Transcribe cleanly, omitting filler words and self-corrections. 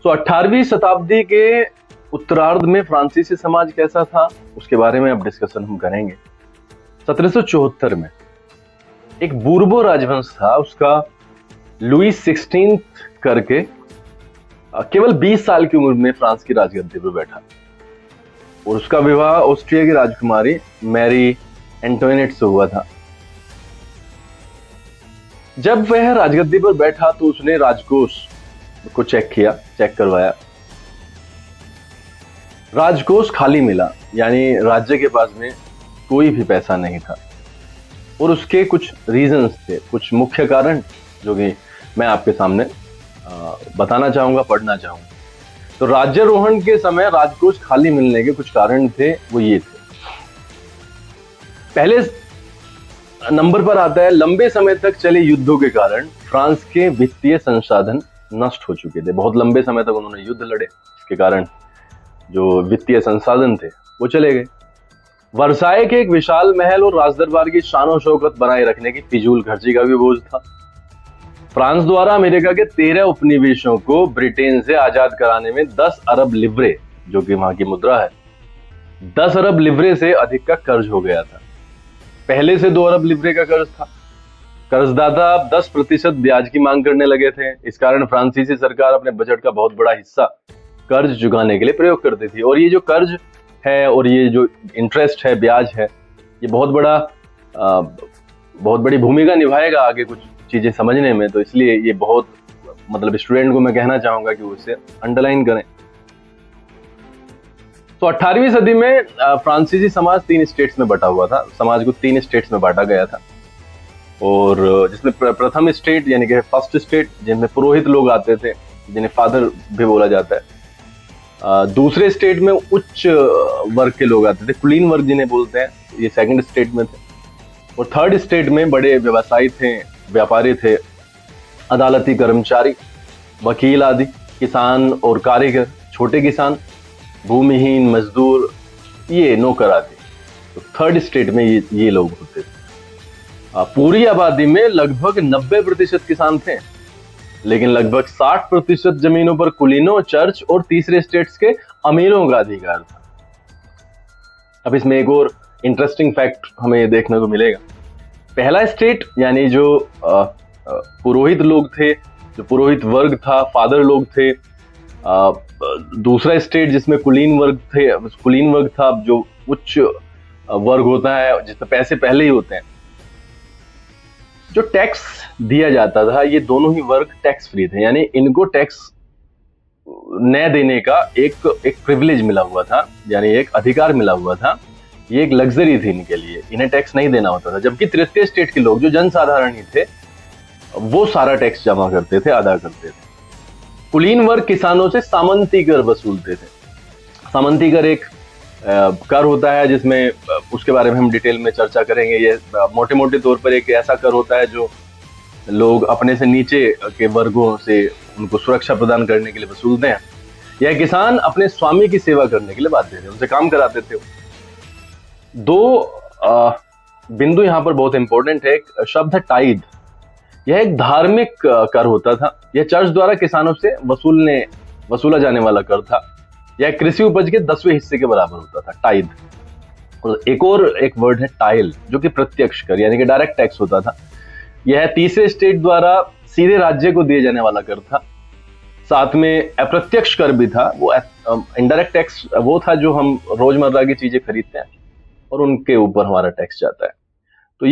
तो 18वीं शताब्दी के उत्तरार्ध में फ्रांसीसी समाज कैसा था उसके बारे में अब डिस्कशन हम करेंगे। 1774 में एक बूर्बो राजवंश था, उसका लुई 16 करके केवल 20 साल की उम्र में फ्रांस की राजगद्दी पर बैठा और उसका विवाह ऑस्ट्रिया की राजकुमारी मैरी एंटोइनेट से हुआ था। जब वह राजगद्दी पर बैठा तो उसने राजकोष को चेक करवाया। राजकोष खाली मिला, यानी राज्य के पास में कोई भी पैसा नहीं था और उसके कुछ रीजंस थे, कुछ मुख्य कारण जो कि मैं आपके सामने बताना चाहूंगा, पढ़ना चाहूंगा। तो राज्यारोहण के समय राजकोष खाली मिलने के कुछ कारण थे, वो ये थे। पहले नंबर पर आता है, लंबे समय तक चले युद्धों के कारण फ्रांस के वित्तीय संसाधन नष्ट हो चुके थे। बहुत लंबे समय तक उन्होंने युद्ध लड़े, इसके कारण जो वित्तीय संसाधन थे वो चले गए। वर्साय के एक विशाल महल और राजदरबार की शान शौकत बनाए रखने की फिजूल खर्ची का भी बोझ था। फ्रांस द्वारा अमेरिका के 13 उपनिवेशों को ब्रिटेन से आजाद कराने में 10 अरब लिवरे, जो कि वहां की मुद्रा है, 10 अरब लिवरे से अधिक का कर्ज हो गया था। पहले से 2 अरब लिवरे का कर्ज था। कर्जदाता 10% ब्याज की मांग करने लगे थे। इस कारण फ्रांसीसी सरकार अपने बजट का बहुत बड़ा हिस्सा कर्ज चुकाने के लिए प्रयोग करती थी। और ये जो कर्ज है और ये जो इंटरेस्ट है, ब्याज है, ये बहुत बड़ी भूमिका निभाएगा आगे कुछ चीजें समझने में। तो इसलिए ये बहुत, मतलब स्टूडेंट को मैं कहना चाहूंगा कि उसे अंडरलाइन करें। तो 18वीं सदी में फ्रांसीसी समाज 3 स्टेट्स में बटा हुआ था। समाज को 3 स्टेट्स में बांटा गया था और जिसमें प्रथम स्टेट यानी कि फर्स्ट स्टेट, जिनमें पुरोहित लोग आते थे, जिन्हें फादर भी बोला जाता है। दूसरे स्टेट में उच्च वर्ग के लोग आते थे, कुलीन वर्ग जिन्हें बोलते हैं, ये सेकंड स्टेट में थे। और थर्ड स्टेट में बड़े व्यवसायी थे, व्यापारी थे, अदालती कर्मचारी, वकील आदि, किसान और कारीगर, छोटे किसान, भूमिहीन, मजदूर, ये नौकर आदि। तो थर्ड स्टेट में ये लोग होते थे। पूरी आबादी में लगभग 90% किसान थे, लेकिन लगभग 60% जमीनों पर कुलीनों, चर्च और तीसरे स्टेट्स के अमीरों का अधिकार था। अब इसमें एक और इंटरेस्टिंग फैक्ट हमें देखने को मिलेगा। पहला स्टेट यानी जो पुरोहित लोग थे, जो पुरोहित वर्ग था, फादर लोग थे। दूसरा स्टेट जिसमें कुलीन वर्ग था, जो उच्च वर्ग होता है, जिसमें पैसे पहले ही होते हैं। जो टैक्स दिया जाता था, ये दोनों ही वर्ग टैक्स फ्री थे, यानी इनको टैक्स न देने का एक प्रिविलेज मिला हुआ था, यानी एक अधिकार मिला हुआ था। ये एक लग्जरी थी इनके लिए, इन्हें टैक्स नहीं देना होता था। जबकि तृतीय स्टेट के लोग, जो जनसाधारण ही थे, वो सारा टैक्स जमा करते थे, अदा करते थे। कुलीन वर्ग किसानों से सामंती कर वसूलते थे। सामंती कर एक कर होता है जिसमें, उसके बारे में हम डिटेल में चर्चा करेंगे। ये मोटे मोटे तौर पर एक ऐसा कर होता है जो लोग अपने से नीचे के वर्गों से उनको सुरक्षा प्रदान करने के लिए वसूलते हैं। यह किसान अपने स्वामी की सेवा करने के लिए बाध्य थे, उनसे काम कराते थे। 2 बिंदु यहाँ पर बहुत इंपॉर्टेंट है। एक शब्द है टाइद। यह एक धार्मिक कर होता था। यह चर्च द्वारा किसानों से वसूला जाने वाला कर था। यह कृषि उपज के 10वें हिस्से के बराबर होता था, टाइद। और एक वर्ड है टाइल, जो कि प्रत्यक्ष कर यानी कि डायरेक्ट टैक्स होता था। यह तीसरे स्टेट द्वारा सीधे राज्य को दिए जाने वाला कर था। साथ में अप्रत्यक्ष कर भी था। वो इनडायरेक्ट टैक्स वो था जो हम रोजमर्रा की चीजें खरीदते हैं और उनके ऊपर हमारा टैक्स जाता है।